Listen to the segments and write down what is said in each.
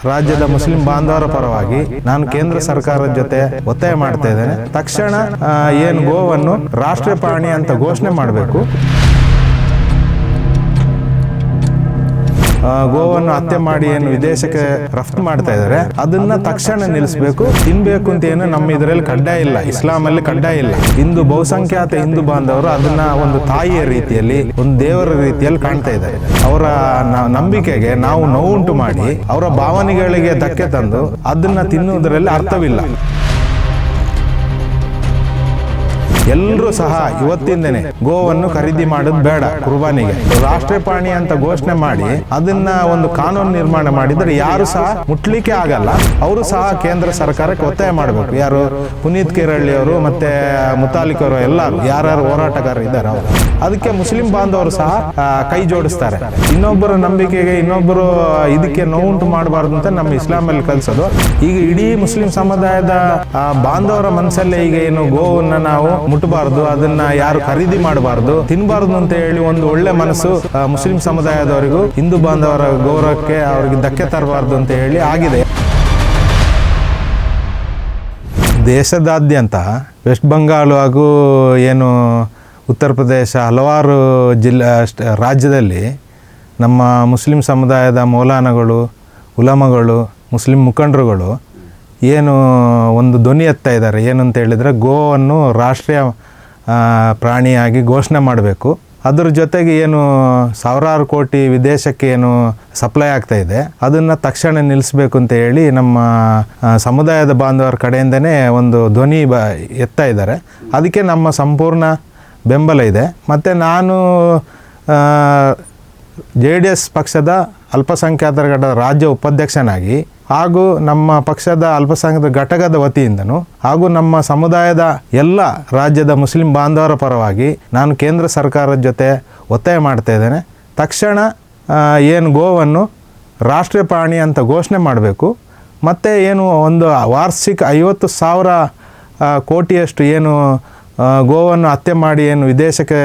ರಾಜ್ಯದ ಮುಸ್ಲಿಂ ಬಾಂಧವರ ಪರವಾಗಿ ನಾನು ಕೇಂದ್ರ ಸರ್ಕಾರದ ಜೊತೆ ಒತ್ತಾಯ ಮಾಡ್ತಾ ಇದ್ದೇನೆ. ತಕ್ಷಣ ಏನು ಗೋವನ್ನು ರಾಷ್ಟ್ರೀಯ ಪ್ರಾಣಿ ಅಂತ ಘೋಷಣೆ ಮಾಡಬೇಕು. ಗೋವನ್ನು ಹತ್ಯೆ ಮಾಡಿ ಏನು ವಿದೇಶಕ್ಕೆ ರಫ್ತು ಮಾಡ್ತಾ ಇದ್ದಾರೆ ಅದನ್ನ ತಕ್ಷಣ ನಿಲ್ಲಿಸಬೇಕು. ತಿನ್ಬೇಕು ಅಂತ ಏನು ನಮ್ಮ ಇದರಲ್ಲಿ ಕಡ್ಡಾಯ ಇಲ್ಲ, ಇಸ್ಲಾಮಲ್ಲಿ ಕಡ್ಡಾಯ ಇಲ್ಲ. ಹಿಂದೂ ಬಹುಸಂಖ್ಯಾತ ಹಿಂದೂ ಬಾಂಧವರು ಅದನ್ನ ಒಂದು ತಾಯಿಯ ರೀತಿಯಲ್ಲಿ, ಒಂದು ದೇವರ ರೀತಿಯಲ್ಲಿ ಕಾಣ್ತಾ ಇದ್ದಾರೆ. ಅವರ ನಂಬಿಕೆಗೆ ನಾವು ನೋವುಂಟು ಮಾಡಿ ಅವರ ಭಾವನೆಗಳಿಗೆ ಧಕ್ಕೆ ತಂದು ಅದನ್ನ ತಿನ್ನುವುದರಲ್ಲಿ ಅರ್ಥವಿಲ್ಲ. ಎಲ್ಲರೂ ಸಹ ಇವತ್ತಿಂದನೇ ಗೋವನ್ನು ಖರೀದಿ ಮಾಡೋದು ಬೇಡ. ಕುರ್ಬಾನಿಗೆ ರಾಷ್ಟ್ರೀಯ ಪ್ರಾಣಿ ಅಂತ ಘೋಷಣೆ ಮಾಡಿ ಅದನ್ನ ಒಂದು ಕಾನೂನು ನಿರ್ಮಾಣ ಮಾಡಿದ್ರೆ ಯಾರು ಸಹ ಮುಟ್ಲಿಕ್ಕೆ ಆಗಲ್ಲ. ಅವರು ಸಹ ಕೇಂದ್ರ ಸರ್ಕಾರಕ್ಕೆ ಒತ್ತಾಯ ಮಾಡಬೇಕು. ಯಾರು ಪುನೀತ್ ಕಿರಳ್ಳಿ ಅವರು ಮತ್ತೆ ಮುತಾಲಿಕ್ ಅವರು ಎಲ್ಲರೂ ಯಾರ್ಯಾರು ಹೋರಾಟಗಾರರು ಇದ್ದಾರೆ ಅವರು ಅದಕ್ಕೆ ಮುಸ್ಲಿಂ ಬಾಂಧವರು ಸಹ ಕೈ ಜೋಡಿಸ್ತಾರೆ. ಇನ್ನೊಬ್ಬರ ನಂಬಿಕೆಗೆ ಇನ್ನೊಬ್ಬರು ಇದಕ್ಕೆ ನೋವುಂಟು ಮಾಡಬಾರ್ದು ಅಂತ ನಮ್ಮ ಇಸ್ಲಾಮಲ್ಲಿ ಕಲಿಸೋದು. ಈಗ ಇಡೀ ಮುಸ್ಲಿಂ ಸಮುದಾಯದ ಬಾಂಧವರ ಮನಸ್ಸಲ್ಲೇ ಈಗ ಏನು ಗೋವನ್ನ ನಾವು ಮುಟ್ಟಬಾರ್ದು, ಅದನ್ನ ಯಾರು ಖರೀದಿ ಮಾಡಬಾರ್ದು, ತಿನ್ನಬಾರ್ದು ಅಂತ ಹೇಳಿ ಒಂದು ಒಳ್ಳೆ ಮನಸ್ಸು ಮುಸ್ಲಿಂ ಸಮುದಾಯದವರಿಗೂ ಹಿಂದೂ ಬಾಂಧವರ ಗೌರವಕ್ಕೆ ಅವರಿಗೆ ಧಕ್ಕೆ ತರಬಾರ್ದು ಅಂತ ಹೇಳಿ ಆಗಿದೆ. ದೇಶದಾದ್ಯಂತ ವೆಸ್ಟ್ ಬಂಗಾಳ ಹಾಗೂ ಏನು ಉತ್ತರ ಪ್ರದೇಶ ಹಲವಾರು ರಾಜ್ಯದಲ್ಲಿ ನಮ್ಮ ಮುಸ್ಲಿಂ ಸಮುದಾಯದ ಮೌಲಾನಗಳು, ಉಲಮಗಳು, ಮುಸ್ಲಿಂ ಮುಖಂಡರುಗಳು ಏನು ಒಂದು ಧ್ವನಿ ಎತ್ತಾ ಇದ್ದಾರೆ. ಏನು ಅಂತ ಹೇಳಿದರೆ ಗೋವನ್ನು ರಾಷ್ಟ್ರೀಯ ಪ್ರಾಣಿಯಾಗಿ ಘೋಷಣೆ ಮಾಡಬೇಕು. ಅದ್ರ ಜೊತೆಗೆ ಏನು ಸಾವಿರಾರು ಕೋಟಿ ವಿದೇಶಕ್ಕೆ ಏನು ಸಪ್ಲೈ ಆಗ್ತಾ ಇದೆ ಅದನ್ನು ತಕ್ಷಣ ನಿಲ್ಲಿಸಬೇಕು ಅಂತ ಹೇಳಿ ನಮ್ಮ ಸಮುದಾಯದ ಬಾಂಧವರ ಕಡೆಯಿಂದನೇ ಒಂದು ಧ್ವನಿ ಎತ್ತಾ ಇದ್ದಾರೆ. ಅದಕ್ಕೆ ನಮ್ಮ ಸಂಪೂರ್ಣ ಬೆಂಬಲ ಇದೆ. ಮತ್ತು ನಾನು JDS ಪಕ್ಷದ ಅಲ್ಪಸಂಖ್ಯಾತರ ಘಟಕದ ರಾಜ್ಯ ಉಪಾಧ್ಯಕ್ಷನಾಗಿ ಹಾಗೂ ನಮ್ಮ ಪಕ್ಷದ ಅಲ್ಪಸಂಖ್ಯಾತ ಘಟಕದ ವತಿಯಿಂದನೂ ಹಾಗೂ ನಮ್ಮ ಸಮುದಾಯದ ಎಲ್ಲ ರಾಜ್ಯದ ಮುಸ್ಲಿಂ ಬಾಂಧವರ ಪರವಾಗಿ ನಾನು ಕೇಂದ್ರ ಸರ್ಕಾರದ ಜೊತೆ ಒತ್ತಾಯ ಮಾಡ್ತಾ ಇದ್ದೇನೆ. ತಕ್ಷಣ ಏನು ಗೋವನ್ನು ರಾಷ್ಟ್ರೀಯ ಪ್ರಾಣಿ ಅಂತ ಘೋಷಣೆ ಮಾಡಬೇಕು. ಮತ್ತು ಏನು ಒಂದು ವಾರ್ಷಿಕ 50,000 ಕೋಟಿಯಷ್ಟು ಏನು ಗೋವನ್ನು ಹತ್ಯೆ ಮಾಡಿ ಏನು ವಿದೇಶಕ್ಕೆ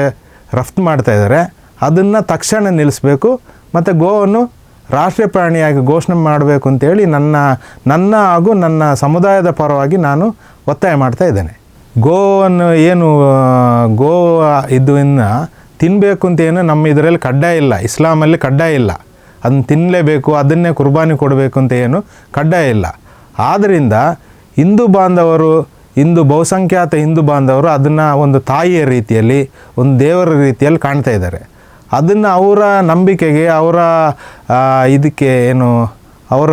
ರಫ್ತು ಮಾಡ್ತಾ ಇದ್ದಾರೆ ಅದನ್ನು ತಕ್ಷಣ ನಿಲ್ಲಿಸಬೇಕು. ಮತ್ತು ಗೋವನ್ನು ರಾಷ್ಟ್ರೀಯ ಪ್ರಾಣಿಯಾಗಿ ಘೋಷಣೆ ಮಾಡಬೇಕು ಅಂತೇಳಿ ನನ್ನ ಹಾಗೂ ನನ್ನ ಸಮುದಾಯದ ಪರವಾಗಿ ನಾನು ಒತ್ತಾಯ ಮಾಡ್ತಾ ಇದ್ದೇನೆ. ಗೋವನ್ನು ಏನು ಇದನ್ನು ತಿನ್ನಬೇಕು ಅಂತ ಏನು ನಮ್ಮ ಇದರಲ್ಲಿ ಕಡ್ಡಾಯ ಇಲ್ಲ, ಇಸ್ಲಾಮಲ್ಲಿ ಕಡ್ಡಾಯ ಇಲ್ಲ. ಅದನ್ನು ತಿನ್ನಲೇಬೇಕು, ಅದನ್ನೇ ಕುರ್ಬಾನಿ ಕೊಡಬೇಕು ಅಂತ ಏನು ಕಡ್ಡಾಯ ಇಲ್ಲ. ಆದ್ದರಿಂದ ಹಿಂದೂ ಬಾಂಧವರು, ಬಹುಸಂಖ್ಯಾತ ಹಿಂದೂ ಬಾಂಧವರು ಅದನ್ನು ಒಂದು ತಾಯಿಯ ರೀತಿಯಲ್ಲಿ, ಒಂದು ದೇವರ ರೀತಿಯಲ್ಲಿ ಕಾಣ್ತಾ ಇದ್ದಾರೆ. ಅದನ್ನು ಅವರ ನಂಬಿಕೆಗೆ, ಅವರ ಇದಕ್ಕೆ ಏನು ಅವರ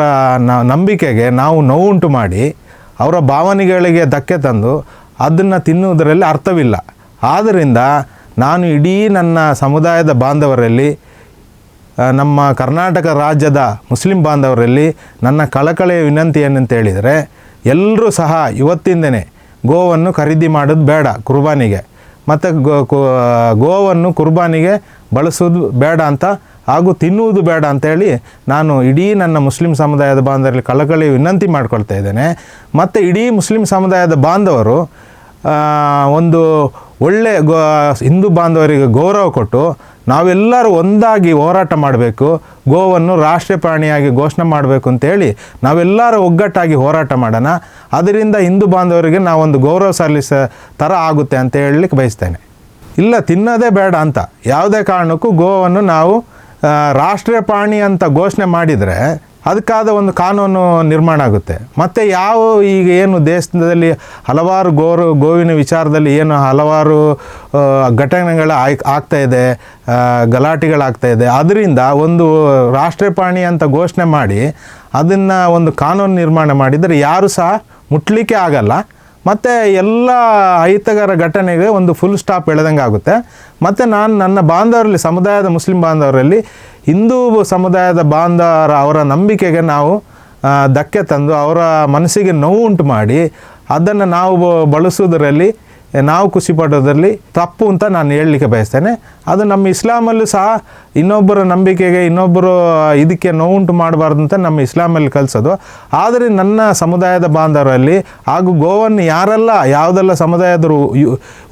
ನಂಬಿಕೆಗೆ ನಾವು ನೋವುಂಟು ಮಾಡಿ ಅವರ ಭಾವನೆಗಳಿಗೆ ಧಕ್ಕೆ ತಂದು ಅದನ್ನು ತಿನ್ನುವುದರಲ್ಲಿ ಅರ್ಥವಿಲ್ಲ. ಆದ್ದರಿಂದ ನಾನು ಇಡೀ ನನ್ನ ಸಮುದಾಯದ ಬಾಂಧವರಲ್ಲಿ, ನಮ್ಮ ಕರ್ನಾಟಕ ರಾಜ್ಯದ ಮುಸ್ಲಿಂ ಬಾಂಧವರಲ್ಲಿ ನನ್ನ ಕಳಕಳಿಯ ವಿನಂತಿ ಏನಂತ ಹೇಳಿದರೆ ಎಲ್ಲರೂ ಸಹ ಇವತ್ತಿಂದನೇ ಗೋವನ್ನು ಖರೀದಿ ಮಾಡೋದು ಬೇಡ ಕುರ್ಬಾನಿಗೆ. ಮತ್ತು ಗೋವನ್ನು ಕುರ್ಬಾನಿಗೆ ಬಳಸೋದು ಬೇಡ ಅಂತ ಹಾಗೂ ತಿನ್ನುವುದು ಬೇಡ ಅಂತೇಳಿ ನಾನು ಇಡೀ ನನ್ನ ಮುಸ್ಲಿಂ ಸಮುದಾಯದ ಬಾಂಧವರಲ್ಲಿ ಕಳಕಳಿ ವಿನಂತಿ ಮಾಡ್ಕೊಳ್ತಾ ಇದ್ದೇನೆ. ಮತ್ತು ಇಡೀ ಮುಸ್ಲಿಂ ಸಮುದಾಯದ ಬಾಂಧವರು ಒಂದು ಒಳ್ಳೆ ಹಿಂದೂ ಬಾಂಧವರಿಗೆ ಗೌರವ ಕೊಟ್ಟು ನಾವೆಲ್ಲರೂ ಒಂದಾಗಿ ಹೋರಾಟ ಮಾಡಬೇಕು. ಗೋವನ್ನು ರಾಷ್ಟ್ರೀಯ ಪ್ರಾಣಿಯಾಗಿ ಘೋಷಣೆ ಮಾಡಬೇಕು ಅಂತೇಳಿ ನಾವೆಲ್ಲರೂ ಒಗ್ಗಟ್ಟಾಗಿ ಹೋರಾಟ ಮಾಡೋಣ. ಅದರಿಂದ ಹಿಂದೂ ಬಾಂಧವರಿಗೆ ನಾವೊಂದು ಗೌರವ ಸಲ್ಲಿಸೋ ಥರ ಆಗುತ್ತೆ ಅಂತ ಹೇಳಲಿಕ್ಕೆ ಬಯಸ್ತೇನೆ. ಇಲ್ಲ, ತಿನ್ನೋದೇ ಬೇಡ ಅಂತ ಯಾವುದೇ ಕಾರಣಕ್ಕೂ ಗೋವನ್ನು ನಾವು ರಾಷ್ಟ್ರೀಯ ಪ್ರಾಣಿ ಅಂತ ಘೋಷಣೆ ಮಾಡಿದರೆ ಅದಕ್ಕಾದ ಒಂದು ಕಾನೂನು ನಿರ್ಮಾಣ ಆಗುತ್ತೆ. ಮತ್ತು ಈಗ ಏನು ದೇಶದಲ್ಲಿ ಹಲವಾರು ಗೋವಿನ ವಿಚಾರದಲ್ಲಿ ಏನು ಹಲವಾರು ಘಟನೆಗಳು ಆಗ್ತಾಯಿದೆ, ಗಲಾಟೆಗಳಾಗ್ತಾಯಿದೆ. ಅದರಿಂದ ಒಂದು ರಾಷ್ಟ್ರೀಯ ಪ್ರಾಣಿ ಅಂತ ಘೋಷಣೆ ಮಾಡಿ ಅದನ್ನು ಒಂದು ಕಾನೂನು ನಿರ್ಮಾಣ ಮಾಡಿದರೆ ಯಾರು ಸಹ ಮುಟ್ಲಿಕ್ಕೆ ಆಗಲ್ಲ. ಮತ್ತು ಎಲ್ಲ ಅಹಿತಕರ ಘಟನೆಗೆ ಒಂದು ಫುಲ್ ಸ್ಟಾಪ್ ಎಳೆದಂಗೆ ಆಗುತ್ತೆ. ಮತ್ತು ನಾನು ನನ್ನ ಬಾಂಧವರಲ್ಲಿ, ಸಮುದಾಯದ ಮುಸ್ಲಿಂ ಬಾಂಧವರಲ್ಲಿ ಹಿಂದೂ ಸಮುದಾಯದ ಬಾಂಧವರ ಅವರ ನಂಬಿಕೆಗೆ ನಾವು ಧಕ್ಕೆ ತಂದು ಅವರ ಮನಸ್ಸಿಗೆ ನೋವುಂಟು ಮಾಡಿ ಅದನ್ನು ನಾವು ಬಳಸೋದರಲ್ಲಿ, ನಾವು ಖುಷಿ ಪಡೋದರಲ್ಲಿ ತಪ್ಪು ಅಂತ ನಾನು ಹೇಳಲಿಕ್ಕೆ ಬಯಸ್ತೇನೆ. ಅದು ನಮ್ಮ ಇಸ್ಲಾಮಲ್ಲೂ ಸಹ ಇನ್ನೊಬ್ಬರ ನಂಬಿಕೆಗೆ, ಇನ್ನೊಬ್ಬರು ಇದಕ್ಕೆ ನೋವುಂಟು ಮಾಡಬಾರ್ದು ಅಂತ ನಮ್ಮ ಇಸ್ಲಾಮಲ್ಲಿ ಕಲಿಸೋದು. ಆದರೆ ನನ್ನ ಸಮುದಾಯದ ಬಾಂಧವರಲ್ಲಿ ಹಾಗೂ ಗೋವನ್ನು ಯಾವುದೆಲ್ಲ ಸಮುದಾಯದರು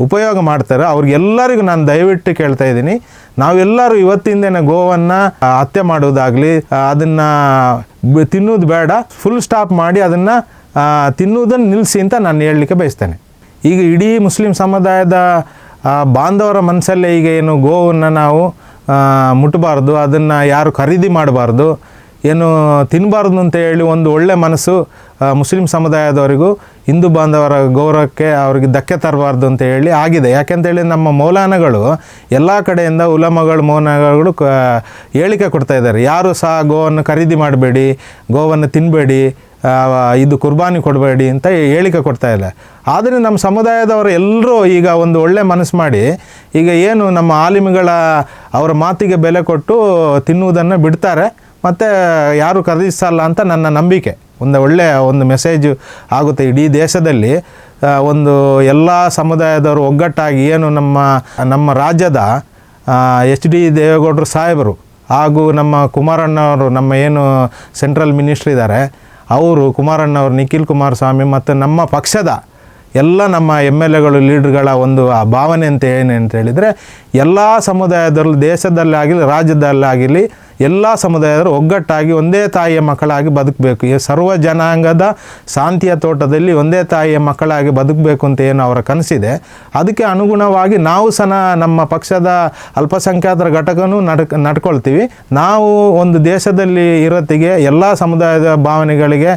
ಉಪಯೋಗ ಮಾಡ್ತಾರೆ ಅವ್ರಿಗೆಲ್ಲರಿಗೂ ನಾನು ದಯವಿಟ್ಟು ಕೇಳ್ತಾ ಇದ್ದೀನಿ, ನಾವೆಲ್ಲರೂ ಇವತ್ತಿಂದನೇ ಗೋವನ್ನು ಹತ್ಯೆ ಮಾಡೋದಾಗಲಿ, ಅದನ್ನು ತಿನ್ನೋದು ಬೇಡ, ಫುಲ್ ಸ್ಟಾಪ್ ಮಾಡಿ ಅದನ್ನು ತಿನ್ನುವುದನ್ನು ನಿಲ್ಲಿಸಿ ಅಂತ ನಾನು ಹೇಳಲಿಕ್ಕೆ ಬಯಸ್ತೇನೆ. ಈಗ ಇಡೀ ಮುಸ್ಲಿಂ ಸಮುದಾಯದ ಬಾಂಧವರ ಮನಸ್ಸಲ್ಲೇ ಈಗ ಏನು ಗೋವನ್ನು ನಾವು ಮುಟ್ಟಬಾರ್ದು, ಅದನ್ನು ಯಾರು ಖರೀದಿ ಮಾಡಬಾರ್ದು, ಏನು ತಿನ್ನಬಾರ್ದು ಅಂತ ಹೇಳಿ ಒಂದು ಒಳ್ಳೆ ಮನಸ್ಸು ಮುಸ್ಲಿಂ ಸಮುದಾಯದವರಿಗೂ ಹಿಂದೂ ಬಾಂಧವರ ಗೌರವಕ್ಕೆ ಅವ್ರಿಗೆ ಧಕ್ಕೆ ತರಬಾರ್ದು ಅಂತ ಹೇಳಿ ಆಗಿದೆ. ಯಾಕೆಂತೇಳಿ ನಮ್ಮ ಮೌಲಾನಗಳು ಎಲ್ಲ ಕಡೆಯಿಂದ ಮೌಲಾನಗಳು ಹೇಳಿಕೆ ಕೊಡ್ತಾ ಇದ್ದಾರೆ, ಯಾರು ಸಹ ಗೋವನ್ನು ಖರೀದಿ ಮಾಡಬೇಡಿ, ಗೋವನ್ನು ತಿನ್ನಬೇಡಿ, ಇದು ಕುರ್ಬಾನಿ ಕೊಡಬೇಡಿ ಅಂತ ಹೇಳಿಕೆ ಕೊಡ್ತಾ ಇಲ್ಲ. ಆದರೆ ನಮ್ಮ ಸಮುದಾಯದವರು ಎಲ್ಲರೂ ಈಗ ಒಂದು ಒಳ್ಳೆ ಮನಸ್ಸು ಮಾಡಿ ಈಗ ಏನು ನಮ್ಮ ಆಲಿಮಿಗಳ ಅವರ ಮಾತಿಗೆ ಬೆಲೆ ಕೊಟ್ಟು ತಿನ್ನುವುದನ್ನು ಬಿಡ್ತಾರೆ, ಮತ್ತು ಯಾರು ಖರೀದಿಸಲ್ಲ ಅಂತ ನನ್ನ ನಂಬಿಕೆ. ಒಳ್ಳೆಯ ಒಂದು ಮೆಸೇಜು ಆಗುತ್ತೆ ಇಡೀ ದೇಶದಲ್ಲಿ. ಒಂದು ಎಲ್ಲ ಸಮುದಾಯದವರು ಒಗ್ಗಟ್ಟಾಗಿ ಏನು ನಮ್ಮ ರಾಜ್ಯದ HD ದೇವೇಗೌಡರು ಸಾಹೇಬರು ಹಾಗೂ ನಮ್ಮ ಕುಮಾರಣ್ಣವರು, ನಮ್ಮ ಏನು ಸೆಂಟ್ರಲ್ ಮಿನಿಸ್ಟ್ರ್ ಇದ್ದಾರೆ ಅವರು, ಕುಮಾರಣ್ಣವರು, ನಿಖಿಲ್ ಕುಮಾರಸ್ವಾಮಿ ಮತ್ತು ನಮ್ಮ ಪಕ್ಷದ ಎಲ್ಲ ನಮ್ಮ MLAಗಳು, ಲೀಡ್ರ್ಗಳ ಒಂದು ಆ ಭಾವನೆ ಅಂತ ಅಂತ ಹೇಳಿದರೆ ಎಲ್ಲ ಸಮುದಾಯದಲ್ಲೂ ದೇಶದಲ್ಲಾಗಲಿ ರಾಜ್ಯದಲ್ಲಾಗಲಿ ಎಲ್ಲ ಸಮುದಾಯದವರು ಒಗ್ಗಟ್ಟಾಗಿ ಒಂದೇ ತಾಯಿಯ ಮಕ್ಕಳಾಗಿ ಬದುಕಬೇಕು. ಈ ಸರ್ವ ಜನಾಂಗದ ಶಾಂತಿಯ ತೋಟದಲ್ಲಿ ಒಂದೇ ತಾಯಿಯ ಮಕ್ಕಳಾಗಿ ಬದುಕಬೇಕು ಅಂತ ಏನು ಅವರ ಕನಸಿದೆ, ಅದಕ್ಕೆ ಅನುಗುಣವಾಗಿ ನಾವು ಸಹ ನಮ್ಮ ಪಕ್ಷದ ಅಲ್ಪಸಂಖ್ಯಾತರ ಘಟಕನೂ ನಡ್ಕೊಳ್ತೀವಿ. ನಾವು ಒಂದು ದೇಶದಲ್ಲಿ ಇರೋತ್ತಿಗೆ ಎಲ್ಲ ಸಮುದಾಯದ ಭಾವನೆಗಳಿಗೆ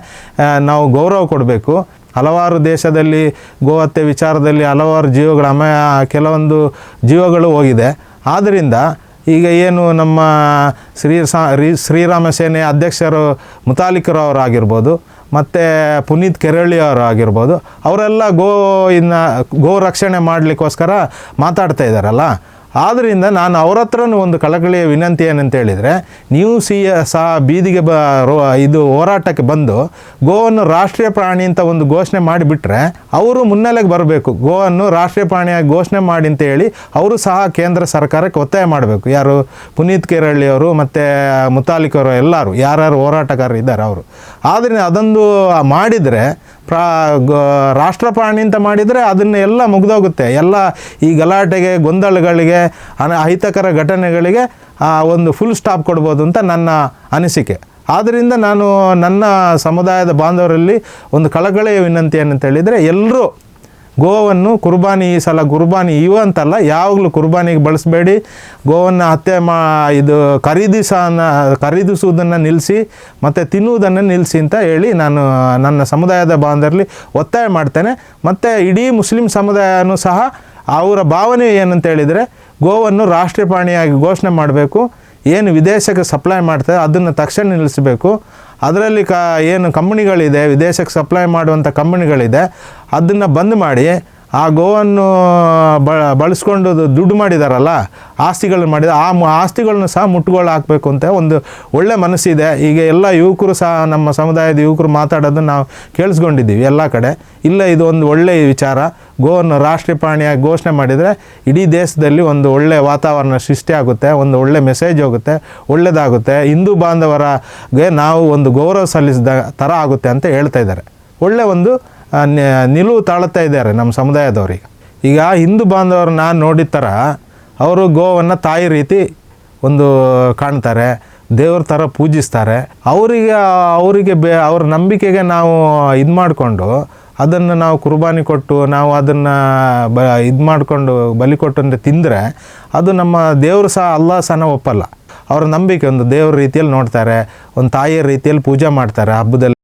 ನಾವು ಗೌರವ ಕೊಡಬೇಕು. ಹಲವಾರು ದೇಶದಲ್ಲಿ ಗೋಹತ್ಯೆ ವಿಚಾರದಲ್ಲಿ ಹಲವಾರು ಕೆಲವೊಂದು ಜೀವಗಳು ಹೋಗಿದೆ. ಆದ್ದರಿಂದ ಈಗ ಏನು ನಮ್ಮ ಶ್ರೀರಾಮ ಸೇನೆ ಅಧ್ಯಕ್ಷರು ಮುತಾಲಿಕರು ಅವರಾಗಿರ್ಬೋದು, ಮತ್ತು ಪುನೀತ್ ಕೆರಳಿ ಅವರು ಆಗಿರ್ಬೋದು, ಅವರೆಲ್ಲ ಗೋ ರಕ್ಷಣೆ ಮಾಡಲಿಕ್ಕೋಸ್ಕರ ಮಾತಾಡ್ತಾ ಇದ್ದಾರಲ್ಲ. ಆದ್ದರಿಂದ ನಾನು ಅವ್ರ ಹತ್ರನೂ ಒಂದು ಕಳಕಳಿಯ ವಿನಂತಿ ಏನಂತ ಹೇಳಿದರೆ, ನೀವು ಸಹ ಬೀದಿಗೆ ಇದು ಹೋರಾಟಕ್ಕೆ ಬಂದು ಗೋವನ್ನು ರಾಷ್ಟ್ರೀಯ ಪ್ರಾಣಿ ಅಂತ ಒಂದು ಘೋಷಣೆ ಮಾಡಿಬಿಟ್ರೆ ಅವರು ಮುನ್ನೆಲೆಗೆ ಬರಬೇಕು. ಗೋವನ್ನು ರಾಷ್ಟ್ರೀಯ ಪ್ರಾಣಿಯಾಗಿ ಘೋಷಣೆ ಮಾಡಿ ಅಂತ ಹೇಳಿ ಅವರು ಸಹ ಕೇಂದ್ರ ಸರ್ಕಾರಕ್ಕೆ ಒತ್ತಾಯ ಮಾಡಬೇಕು. ಯಾರು? ಪುನೀತ್ ಕೆರಳಿ ಅವರು ಮತ್ತು ಮುತಾಲಿಕರು ಎಲ್ಲರೂ ಯಾರ್ಯಾರು ಹೋರಾಟಗಾರರು ಇದ್ದಾರೆ ಅವರು. ಆದರೆ ಅದೊಂದು ಮಾಡಿದರೆ ರಾಷ್ಟ್ರ ಪ್ರಾಣಿ ಅಂತ ಮಾಡಿದರೆ ಅದನ್ನು ಎಲ್ಲ ಮುಗಿದೋಗುತ್ತೆ. ಎಲ್ಲ ಈ ಗಲಾಟೆಗೆ, ಗೊಂದಲಗಳಿಗೆ, ಅಹಿತಕರ ಘಟನೆಗಳಿಗೆ ಒಂದು ಫುಲ್ ಸ್ಟಾಪ್ ಕೊಡ್ಬೋದು ಅಂತ ನನ್ನ ಅನಿಸಿಕೆ. ಆದ್ದರಿಂದ ನಾನು ನನ್ನ ಸಮುದಾಯದ ಬಾಂಧವರಲ್ಲಿ ಒಂದು ಕಳಕಳಿಯ ವಿನಂತಿ ಏನಂತ ಹೇಳಿದರೆ, ಎಲ್ಲರೂ ಗೋವನ್ನು ಕುರ್ಬಾನಿ, ಈ ಸಲ ಕುರ್ಬಾನಿ ಅಂತಲ್ಲ, ಯಾವಾಗಲೂ ಕುರ್ಬಾನಿಗೆ ಬಳಸಬೇಡಿ. ಗೋವನ್ನು ಹತ್ಯೆ ಇದು ಖರೀದಿಸುವುದನ್ನು ನಿಲ್ಲಿಸಿ ಮತ್ತು ತಿನ್ನುವುದನ್ನು ನಿಲ್ಲಿಸಿ ಅಂತ ಹೇಳಿ ನಾನು ನನ್ನ ಸಮುದಾಯದ ಬಾಂಧವರಲ್ಲಿ ಒತ್ತಾಯ ಮಾಡ್ತೇನೆ. ಮತ್ತು ಇಡೀ ಮುಸ್ಲಿಂ ಸಮುದಾಯನೂ ಸಹ ಅವರ ಭಾವನೆ ಏನಂತ ಹೇಳಿದರೆ, ಗೋವನ್ನು ರಾಷ್ಟ್ರೀಯ ಪ್ರಾಣಿಯಾಗಿ ಘೋಷಣೆ ಮಾಡಬೇಕು. ಏನು ವಿದೇಶಕ್ಕೆ ಸಪ್ಲೈ ಮಾಡ್ತಾರೆ ಅದನ್ನು ತಕ್ಷಣ ನಿಲ್ಲಿಸಬೇಕು. ಅದರಲ್ಲಿ ಏನು ಕಂಪ್ನಿಗಳಿದೆ, ವಿದೇಶಕ್ಕೆ ಸಪ್ಲೈ ಮಾಡುವಂಥ ಕಂಪ್ನಿಗಳಿದೆ, ಅದನ್ನು ಬಂದ್ ಮಾಡಿ ಆ ಗೋವನ್ನು ಬಳಸ್ಕೊಂಡು ದುಡ್ಡು ಮಾಡಿದಾರಲ್ಲ, ಆಸ್ತಿಗಳನ್ನ ಮಾಡಿದ ಆ ಆಸ್ತಿಗಳನ್ನ ಸಹ ಮುಟ್ಟುಗೋಲು ಹಾಕಬೇಕು ಅಂತ ಒಂದು ಒಳ್ಳೆ ಮನಸ್ಸಿದೆ. ಈಗ ಎಲ್ಲ ಯುವಕರು ಸಹ, ನಮ್ಮ ಸಮುದಾಯದ ಯುವಕರು ಮಾತಾಡೋದನ್ನು ನಾವು ಕೇಳಿಸ್ಕೊಂಡಿದ್ದೀವಿ ಎಲ್ಲ ಕಡೆ. ಇಲ್ಲ, ಇದು ಒಂದು ಒಳ್ಳೆಯ ವಿಚಾರ. ಗೋವನ್ನು ರಾಷ್ಟ್ರೀಯ ಪ್ರಾಣಿಯಾಗಿ ಘೋಷಣೆ ಮಾಡಿದರೆ ಇಡೀ ದೇಶದಲ್ಲಿ ಒಂದು ಒಳ್ಳೆಯ ವಾತಾವರಣ ಸೃಷ್ಟಿಯಾಗುತ್ತೆ, ಒಂದು ಒಳ್ಳೆ ಮೆಸೇಜ್ ಹೋಗುತ್ತೆ, ಒಳ್ಳೆಯದಾಗುತ್ತೆ. ಹಿಂದೂ ಬಾಂಧವರಿಗೆ ನಾವು ಒಂದು ಗೌರವ ಸಲ್ಲಿಸಿದ ಥರ ಆಗುತ್ತೆ ಅಂತ ಹೇಳ್ತಾ ಇದ್ದಾರೆ. ಒಳ್ಳೆಯ ಒಂದು ನಿಲುವು ತಾಳುತ್ತಾ ಇದ್ದಾರೆ ನಮ್ಮ ಸಮುದಾಯದವ್ರಿಗೆ. ಈಗ ಹಿಂದೂ ಬಾಂಧವರು ನಾನು ನೋಡಿದ ಥರ ಅವರು ಗೋವನ್ನು ತಾಯಿ ರೀತಿ ಒಂದು ಕಾಣ್ತಾರೆ, ದೇವ್ರ ಥರ ಪೂಜಿಸ್ತಾರೆ. ಅವರಿಗೆ ಅವ್ರ ನಂಬಿಕೆಗೆ ನಾವು ಇದು ಮಾಡಿಕೊಂಡು ಅದನ್ನು ನಾವು ಕುರ್ಬಾನಿ ಕೊಟ್ಟು ನಾವು ಅದನ್ನು ಇದು ಮಾಡಿಕೊಂಡು ಬಲಿ ಕೊಟ್ಟು ಅಂದರೆ ತಿಂದರೆ ಅದು ನಮ್ಮ ದೇವರು ಸಹ, ಅಲ್ಲಾಹ್ ಸಹ ಒಪ್ಪಲ್ಲ. ಅವರ ನಂಬಿಕೆ ಒಂದು ದೇವ್ರ ರೀತಿಯಲ್ಲಿ ನೋಡ್ತಾರೆ, ಒಂದು ತಾಯಿಯ ರೀತಿಯಲ್ಲಿ ಪೂಜೆ ಮಾಡ್ತಾರೆ ಹಬ್ಬದಲ್ಲಿ.